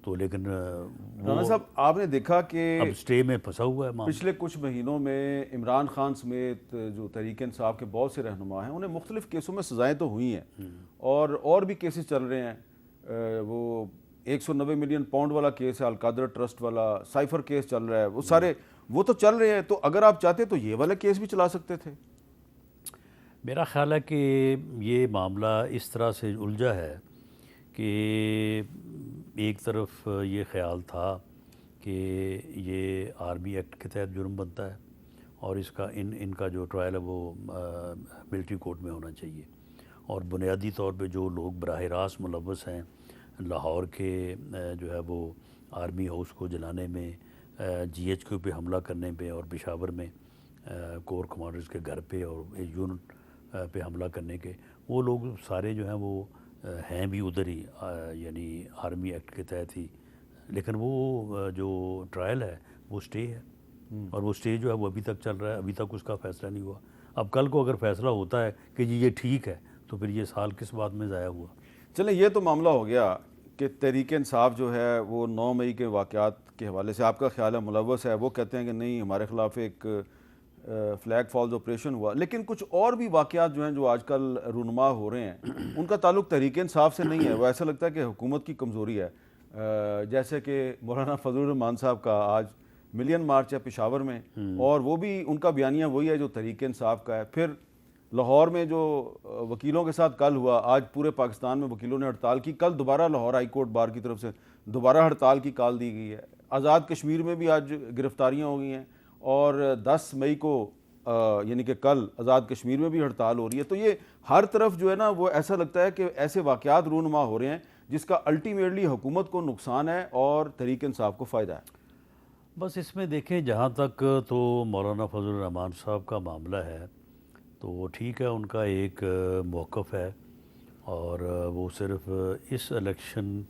تو لیکن رانا صاحب آپ نے دیکھا کہ اب سٹے میں پھنسا ہوا ہے معاملہ. پچھلے کچھ مہینوں میں عمران خان سمیت جو تحریک انصاف کے بہت سے رہنما ہیں انہیں مختلف کیسوں میں سزائیں تو ہوئی ہیں اور بھی کیسز چل رہے ہیں. وہ 190 ملین پاؤنڈ والا کیس ہے، القادر ٹرسٹ والا، سائفر کیس چل رہا ہے، وہ سارے وہ تو چل رہے ہیں. تو اگر آپ چاہتے تو یہ والا کیس بھی چلا سکتے تھے. میرا خیال ہے کہ یہ معاملہ اس طرح سے الجھا ہے کہ ایک طرف یہ خیال تھا کہ یہ آرمی ایکٹ کے تحت جرم بنتا ہے اور اس کا ان کا جو ٹرائل ہے وہ ملٹری کورٹ میں ہونا چاہیے، اور بنیادی طور پہ جو لوگ براہ راست ملوث ہیں لاہور کے جو ہے وہ آرمی ہاؤس کو جلانے میں، جی ایچ کیو پہ حملہ کرنے پہ، اور پشاور میں کور کمانڈرز کے گھر پہ اور یونٹ پہ حملہ کرنے کے، وہ لوگ سارے جو ہیں وہ ہیں بھی ادھر ہی، یعنی آرمی ایکٹ کے تحت ہی. لیکن وہ جو ٹرائل ہے وہ سٹے ہے، اور وہ سٹے جو ہے وہ ابھی تک چل رہا ہے، ابھی تک اس کا فیصلہ نہیں ہوا. اب کل کو اگر فیصلہ ہوتا ہے کہ جی یہ ٹھیک ہے تو پھر یہ سال کس بات میں ضائع ہوا. چلیں یہ تو معاملہ ہو گیا کہ تحریک انصاف جو ہے وہ 9 مئی کے واقعات کے حوالے سے آپ کا خیال ہے ملوث ہے. وہ کہتے ہیں کہ نہیں ہمارے خلاف ایک فلیگ فالز آپریشن ہوا. لیکن کچھ اور بھی واقعات جو ہیں جو آج کل رونما ہو رہے ہیں ان کا تعلق تحریک انصاف سے نہیں ہے. وہ ایسا لگتا ہے کہ حکومت کی کمزوری ہے. جیسے کہ مولانا فضل الرحمان صاحب کا آج ملین مارچ ہے پشاور میں، اور وہ بھی ان کا بیانیہ وہی ہے جو تحریک انصاف کا ہے. پھر لاہور میں جو وکیلوں کے ساتھ کل ہوا، آج پورے پاکستان میں وکیلوں نے ہڑتال کی. کل دوبارہ لاہور ہائی کورٹ بار کی طرف سے دوبارہ ہڑتال کی کال دی گئی ہے. آزاد کشمیر میں بھی آج گرفتاریاں ہو گئی ہیں، اور 10 مئی کو یعنی کہ کل آزاد کشمیر میں بھی ہڑتال ہو رہی ہے. تو یہ ہر طرف جو ہے نا وہ ایسا لگتا ہے کہ ایسے واقعات رونما ہو رہے ہیں جس کا الٹیمیٹلی حکومت کو نقصان ہے اور تحریک انصاف کو فائدہ ہے. بس اس میں دیکھیں جہاں تک تو مولانا فضل الرحمان صاحب کا معاملہ ہے تو ٹھیک ہے، ان کا ایک موقف ہے، اور وہ صرف اس الیکشن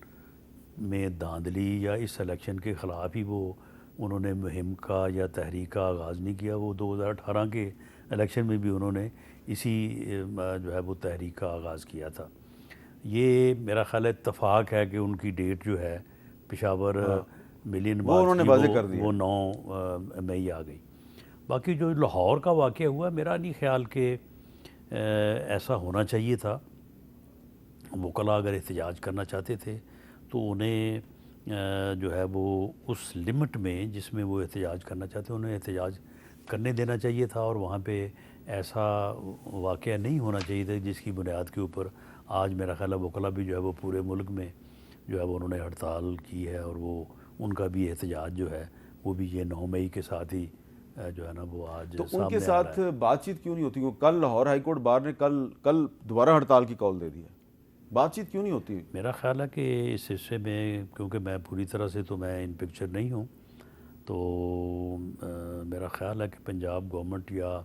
میں دھاندلی یا اس الیکشن کے خلاف ہی وہ انہوں نے مہم کا یا تحریک کا آغاز نہیں کیا. وہ 2018 کے الیکشن میں بھی انہوں نے اسی جو ہے وہ تحریک کا آغاز کیا تھا. یہ میرا خیال ہے اتفاق ہے کہ ان کی ڈیٹ جو ہے پشاور ملین مارچ کی وہ 9 مئی آ گئی. باقی جو لاہور کا واقعہ ہوا میرا نہیں خیال کہ ایسا ہونا چاہیے تھا. وکلاء اگر احتجاج کرنا چاہتے تھے تو انہیں جو ہے وہ اس لمٹ میں جس میں وہ احتجاج کرنا چاہتے انہیں احتجاج کرنے دینا چاہیے تھا، اور وہاں پہ ایسا واقعہ نہیں ہونا چاہیے تھا جس کی بنیاد کے اوپر آج میرا خیال ہے وکلاء بھی جو ہے وہ پورے ملک میں جو ہے وہ انہوں نے ہڑتال کی ہے، اور وہ ان کا بھی احتجاج جو ہے وہ بھی یہ 9 مئی کے ساتھ ہی جو ہے نا وہ آج تو ان کے ساتھ بات چیت کیوں نہیں ہوتی؟ وہ کل لاہور ہائی کورٹ بار نے کل دوبارہ ہڑتال کی کال دے دی ہے، بات چیت کیوں نہیں ہوتی؟ میرا خیال ہے کہ اس حصے میں کیونکہ میں پوری طرح سے تو میں ان پکچر نہیں ہوں، تو میرا خیال ہے کہ پنجاب گورنمنٹ یا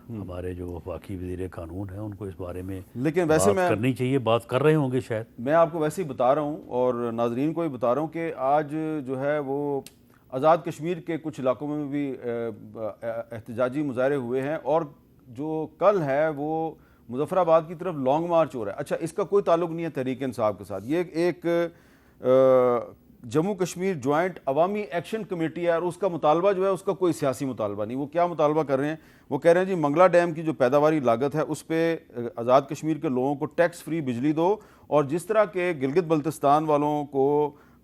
ہمارے جو وفاقی وزیر قانون ہیں ان کو اس بارے میں لیکن ویسے بات کرنی چاہیے. بات کر رہے ہوں گے شاید. میں آپ کو ویسے ہی بتا رہا ہوں اور ناظرین کو بھی بتا رہا ہوں کہ آج جو ہے وہ آزاد کشمیر کے کچھ علاقوں میں بھی احتجاجی مظاہرے ہوئے ہیں، اور جو کل ہے وہ مظفر آباد کی طرف لانگ مارچ ہو رہا ہے. اچھا، اس کا کوئی تعلق نہیں ہے تحریک انصاف کے ساتھ. یہ ایک جموں کشمیر جوائنٹ عوامی ایکشن کمیٹی ہے، اور اس کا مطالبہ جو ہے اس کا کوئی سیاسی مطالبہ نہیں. وہ کیا مطالبہ کر رہے ہیں؟ وہ کہہ رہے ہیں جی منگلا ڈیم کی جو پیداواری لاگت ہے اس پہ آزاد کشمیر کے لوگوں کو ٹیکس فری بجلی دو، اور جس طرح کے گلگت بلتستان والوں کو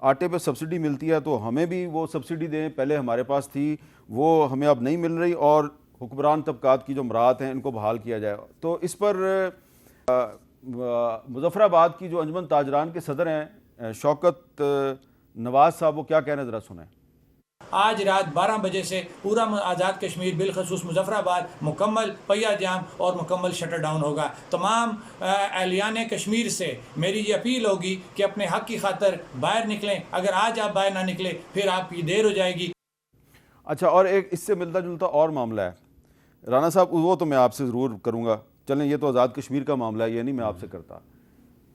آٹے پہ سبسڈی ملتی ہے تو ہمیں بھی وہ سبسڈی دیں. پہلے ہمارے پاس تھی وہ ہمیں اب نہیں مل رہی، اور حکمران طبقات کی جو مراعات ہیں ان کو بحال کیا جائے. تو اس پر مظفر آباد کی جو انجمن تاجران کے صدر ہیں شوکت نواز صاحب، وہ کیا کہہ رہے ہیں ذرا سنیں. آج رات 12 بجے سے پورا آزاد کشمیر بالخصوص مظفر آباد مکمل پہیہ جام اور مکمل شٹر ڈاؤن ہوگا. تمام اہلیان کشمیر سے میری یہ اپیل ہوگی کہ اپنے حق کی خاطر باہر نکلیں. اگر آج آپ باہر نہ نکلے پھر آپ کی دیر ہو جائے گی. اچھا، اور ایک اس سے ملتا جلتا اور معاملہ ہے رانا صاحب، وہ تو میں آپ سے ضرور کروں گا. چلیں یہ تو آزاد کشمیر کا معاملہ ہے، یہ نہیں میں آپ سے کرتا.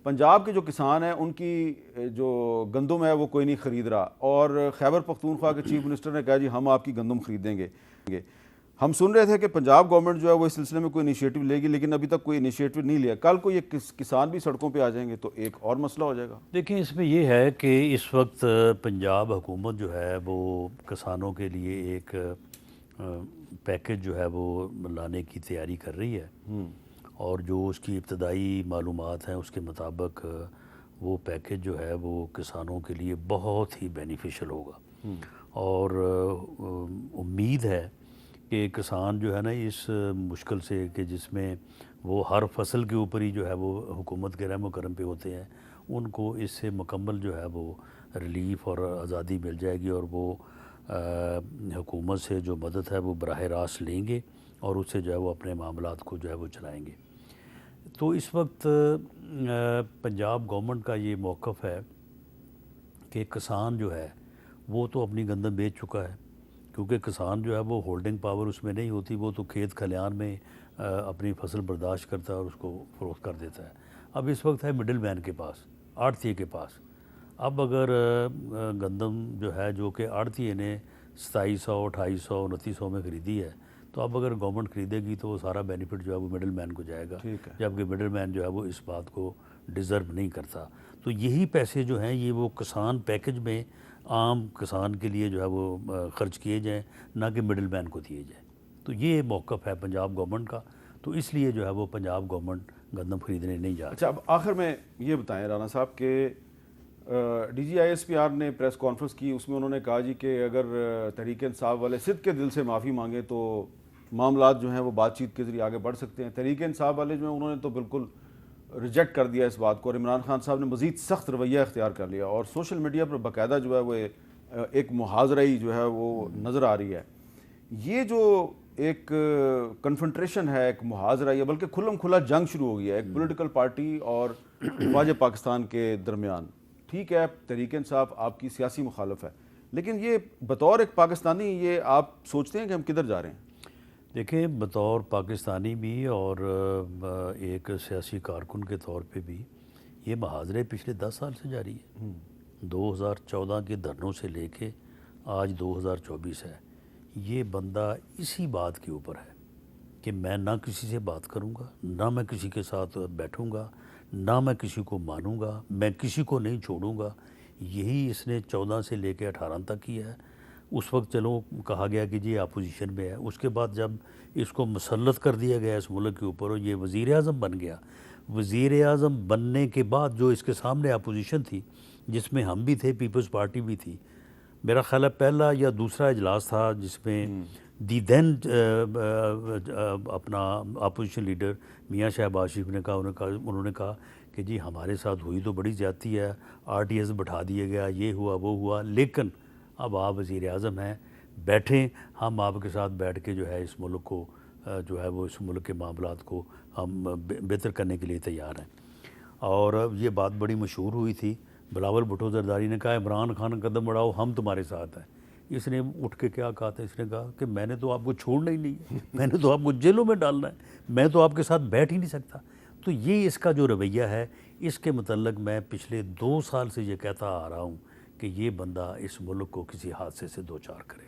پنجاب کے جو کسان ہیں ان کی جو گندم ہے وہ کوئی نہیں خرید رہا، اور خیبر پختونخوا کے چیف منسٹر نے کہا جی ہم آپ کی گندم خریدیں گے. ہم سن رہے تھے کہ پنجاب گورنمنٹ جو ہے وہ اس سلسلے میں کوئی انیشیٹو لے گی، لیکن ابھی تک کوئی انیشیٹو نہیں لیا. کل کو یہ کسان بھی سڑکوں پہ آ جائیں گے تو ایک اور مسئلہ ہو جائے گا. دیکھیں اس میں یہ ہے کہ اس وقت پنجاب حکومت جو ہے وہ کسانوں کے لیے ایک پیکج جو ہے وہ لانے کی تیاری کر رہی ہے، اور جو اس کی ابتدائی معلومات ہیں اس کے مطابق وہ پیکج جو ہے وہ کسانوں کے لیے بہت ہی بینیفیشل ہوگا. اور امید ہے کہ کسان جو ہے نا اس مشکل سے کہ جس میں وہ ہر فصل کے اوپر ہی جو ہے وہ حکومت کے رحم و کرم پہ ہوتے ہیں، ان کو اس سے مکمل جو ہے وہ ریلیف اور آزادی مل جائے گی، اور وہ حکومت سے جو مدد ہے وہ براہ راست لیں گے اور اس سے جو ہے وہ اپنے معاملات کو جو ہے وہ چلائیں گے. تو اس وقت پنجاب گورنمنٹ کا یہ موقف ہے کہ کسان جو ہے وہ تو اپنی گندم بیچ چکا ہے، کیونکہ کسان جو ہے وہ ہولڈنگ پاور اس میں نہیں ہوتی، وہ تو کھیت کھلیان میں اپنی فصل برداشت کرتا ہے اور اس کو فروخت کر دیتا ہے. اب اس وقت ہے مڈل مین کے پاس، آڑھتیے کے پاس. اب اگر گندم جو ہے جو کہ آڑھتیے نے 2700 2800 2900 میں خریدی ہے، تو اب اگر گورنمنٹ خریدے گی تو وہ سارا بینیفٹ جو ہے وہ مڈل مین کو جائے گا، جبکہ مڈل مین جو ہے وہ اس بات کو ڈیزرو نہیں کرتا. تو یہی پیسے جو ہیں یہ وہ کسان پیکج میں عام کسان کے لیے جو ہے وہ خرچ کیے جائیں، نہ کہ مڈل مین کو دیے جائیں. تو یہ موقف ہے پنجاب گورنمنٹ کا، تو اس لیے جو ہے وہ پنجاب گورنمنٹ گندم خریدنے نہیں جا رہی. اچھا، اب آخر میں یہ بتائیں رانا صاحب کہ D G I S P R نے پریس کانفرنس کی، اس میں انہوں نے کہا جی کہ اگر تحریک انصاف والے صدق کے دل سے معافی مانگیں تو معاملات جو ہیں وہ بات چیت کے ذریعے آگے بڑھ سکتے ہیں. تحریک انصاف والے جو ہیں انہوں نے تو بالکل ریجیکٹ کر دیا اس بات کو، اور عمران خان صاحب نے مزید سخت رویہ اختیار کر لیا، اور سوشل میڈیا پر باقاعدہ جو ہے وہ ایک محاذرہی جو ہے وہ نظر آ رہی ہے. یہ جو ایک کنفنٹریشن ہے، ایک محاذرہ ہے، بلکہ کھلم کھلا جنگ شروع ہو گیا ہے ایک پولیٹیکل پارٹی اور افواج پاکستان کے درمیان. ٹھیک ہے، تحریک انصاف آپ کی سیاسی مخالف ہے، لیکن یہ بطور ایک پاکستانی یہ آپ سوچتے ہیں کہ ہم کدھر جا رہے ہیں؟ دیکھیں، بطور پاکستانی بھی اور ایک سیاسی کارکن کے طور پہ بھی یہ محاذرے پچھلے 10 سال سے جاری ہے. 2014 کے دھرنوں سے لے کے آج 2024 ہے. یہ بندہ اسی بات کے اوپر ہے کہ میں نہ کسی سے بات کروں گا، نہ میں کسی کے ساتھ بیٹھوں گا، نہ میں کسی کو مانوں گا، میں کسی کو نہیں چھوڑوں گا. یہی اس نے 14 سے لے کے 18 تک کیا ہے. اس وقت چلو کہا گیا کہ جی اپوزیشن میں ہے، اس کے بعد جب اس کو مسلط کر دیا گیا اس ملک کے اوپر اور یہ وزیر اعظم بن گیا، وزیر اعظم بننے کے بعد جو اس کے سامنے اپوزیشن تھی، جس میں ہم بھی تھے، پیپلز پارٹی بھی تھی، میرا خیال ہے پہلا یا دوسرا اجلاس تھا جس میں دی دین اپنا اپوزیشن لیڈر میاں شہباز شریف نے کہا، انہوں نے کہا کہ جی ہمارے ساتھ ہوئی تو بڑی زیادتی ہے، آر ٹی ایس بٹھا دیا گیا، یہ ہوا وہ ہوا، لیکن اب آپ وزیر اعظم ہیں، بیٹھیں، ہم آپ کے ساتھ بیٹھ کے جو ہے اس ملک کو جو ہے وہ اس ملک کے معاملات کو ہم بہتر کرنے کے لیے تیار ہیں. اور یہ بات بڑی مشہور ہوئی تھی. بلاول بھٹو زرداری نے کہا عمران خان قدم بڑھاؤ، ہم تمہارے ساتھ ہیں. اس نے اٹھ کے کیا کہا تھا؟ اس نے کہا کہ میں نے تو آپ کو چھوڑنا ہی نہیں ہے، میں نے تو آپ کو جیلوں میں ڈالنا ہے، میں تو آپ کے ساتھ بیٹھ ہی نہیں سکتا. تو یہ اس کا جو رویہ ہے، اس کے متعلق میں پچھلے 2 سال سے یہ کہتا آ رہا ہوں کہ یہ بندہ اس ملک کو کسی حادثے سے دوچار کرے.